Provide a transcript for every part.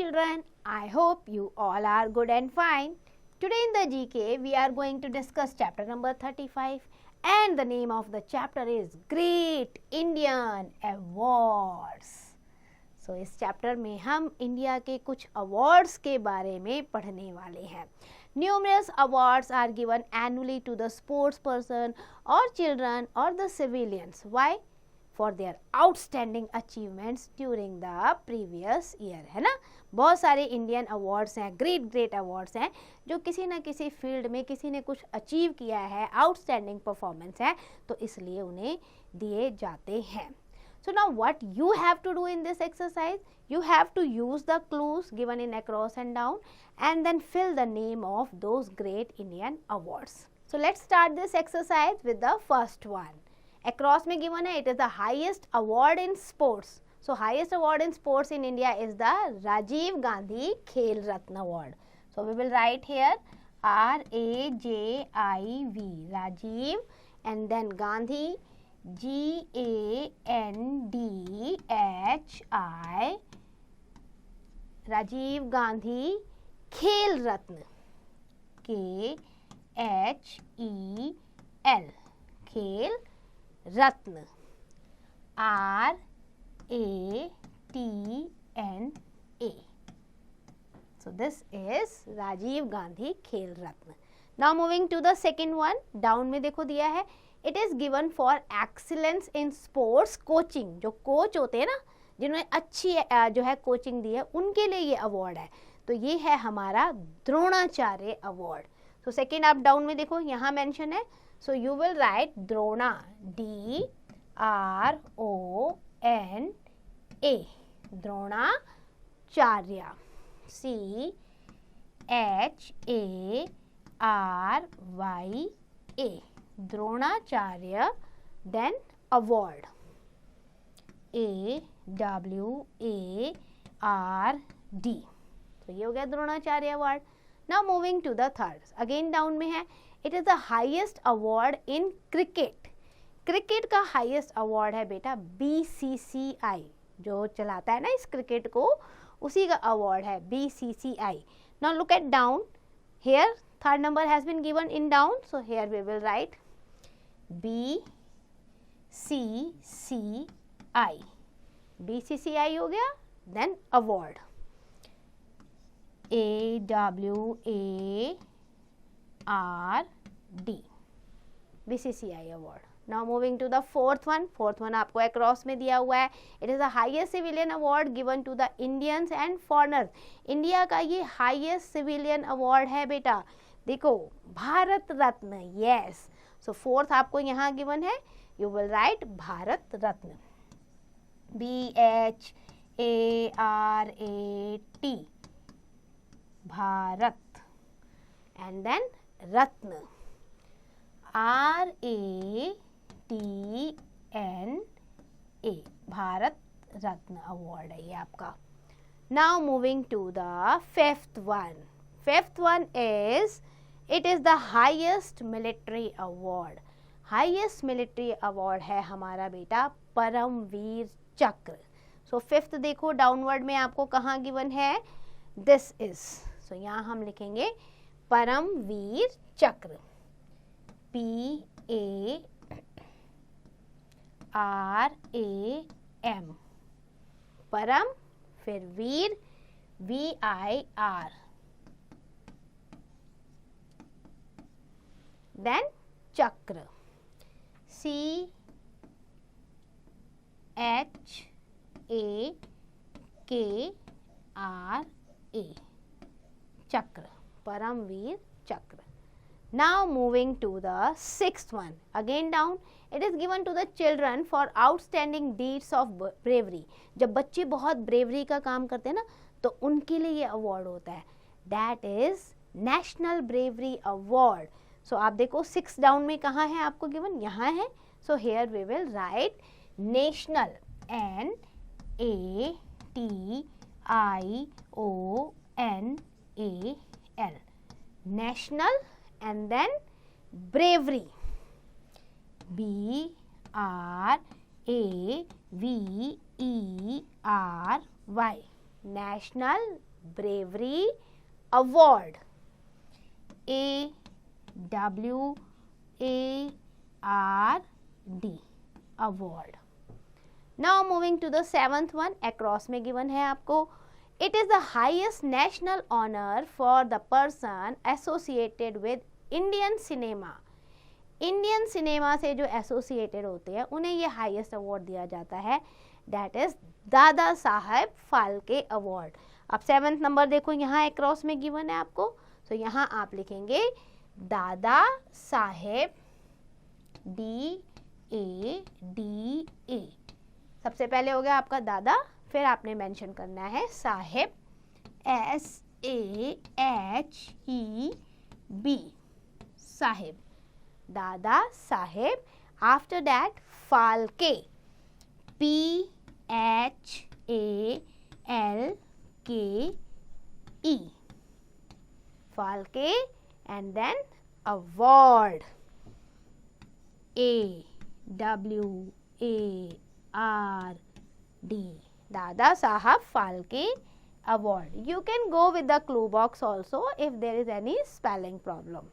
children, I hope you all are good and fine. Today in the GK we are going to discuss chapter number 35 and the name of the chapter is Great Indian Awards. So इस chapter में हम India के कुछ awards के बारे में पढ़ने वाले हैं. Numerous awards are given annually to the sports person or children or the civilians. Why? For their outstanding achievements during the previous year. है ना. बहुत सारे इंडियन अवार्ड्स हैं, ग्रेट अवार्ड्स हैं जो किसी न किसी फील्ड में किसी ने कुछ अचीव किया है, आउटस्टैंडिंग परफॉर्मेंस है, तो इसलिए उन्हें दिए जाते हैं. So now what you have to do in this exercise? You have to use the clues given in across and down and then fill the name of those great Indian awards. So let's start this exercise with the first one. Across में given है, it is the highest award in sports. So highest award in sports in India is the Rajiv Gandhi Khel Ratna Award. So we will write here R-A-J-I-V, Rajiv, and then Gandhi, G-A-N-D-H-I, Rajiv Gandhi Khel Ratna, K-H-E-L, Khel Ratna, R-A-T-N-A. So this is Rajiv Gandhi Khel Ratna. Now moving to the second one, down में देखो दिया है, it is given for excellence in sports coaching. जो coach होते हैं ना, जिन्होंने अच्छी जो है कोचिंग दी है, उनके लिए ये अवार्ड है. तो ये है हमारा द्रोणाचार्य अवार्ड. तो सेकेंड आप डाउन में देखो, यहाँ मेंशन है. So you will write Drona, D-R-O-N-A, Dronacharya, C-H-A-R-Y-A, Dronacharya, then award, A-W-A-R-D. तो ये हो गया Dronacharya award. Now moving to the third, again down में है. It is the highest award in cricket. Cricket का हाइएस्ट अवार्ड है बेटा BCCI, जो चलाता है ना इस क्रिकेट को, उसी का अवार्ड है BCCI. Now look at down here, third number has been given in down, so here we will write BCCI. BCCI हो गया, then award AWARD, BCCI award. Now moving to the fourth one. Fourth one आपको across में दिया हुआ है. It is the highest civilian award given to the Indians and foreigners. India का ये highest civilian award है बेटा. देखो, Bharat Ratna. Yes. So fourth आपको यहाँ given है. You will write Bharat Ratna, BHARAT, Bharat, and then Ratna, RATNA, Bharat Ratna award है ये आपका. Now moving to the fifth one. Fifth one is, it is the highest military award. Highest military award है हमारा बेटा परमवीर चक्र. सो फिफ्थ देखो डाउनवर्ड में आपको कहाँ गिवन है, दिस इज. सो यहाँ हम लिखेंगे परमवीर चक्र, PARAM, परम, फिर वीर, VIR, देन चक्र, CHAKRA, चक्र, परमवीर चक्र. Now moving to the sixth one, again down. It is given to the children for outstanding deeds of bravery. जब बच्चे बहुत ब्रेवरी का काम करते हैं ना, तो उनके लिए ये अवार्ड होता है. That is national bravery award. So आप देखो 6 डाउन में कहाँ है आपको गिवन, यहाँ है. So here we will write national, NATIONAL, national, and then bravery, BRAVERY, national bravery award. AWARD award. Now moving to the 7th one, across में given है आपको. It is the highest national honor for the person associated with Indian cinema. Indian cinema से जो associated होते हैं उन्हें ये highest award दिया जाता है, that is Dada Saheb Phalke award. अब 7th नंबर देखो, यहाँ अक्रॉस में गिवन है आपको, तो यहाँ आप लिखेंगे दादा साहेब DADA. सबसे पहले हो गया आपका दादा, फिर आपने मेंशन करना है साहेब SAHEB, Saheb, Dada Saheb. After that Phalke PHALKE, Phalke, and then award AWARD, Dada Saheb Phalke award. You can go with the clue box also if there is any spelling problem.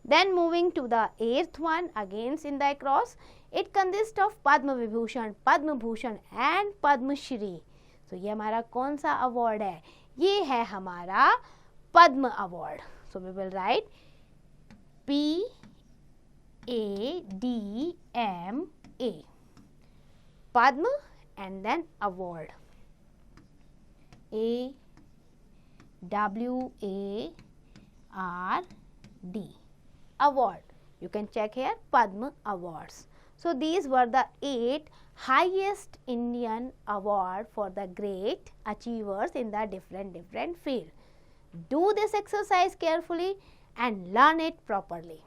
Then moving to the 8th one, again in the across, it consists of Padma Vibhushan, Padma Bhushan and Padma Shri. So ये हमारा कौन सा award है? ये है हमारा पद्म award. So we will write PADMA, Padma, and then award AWARD, award. You can check here Padma awards. So these were the 8 highest Indian award for the great achievers in the different field. Do this exercise carefully and learn it properly.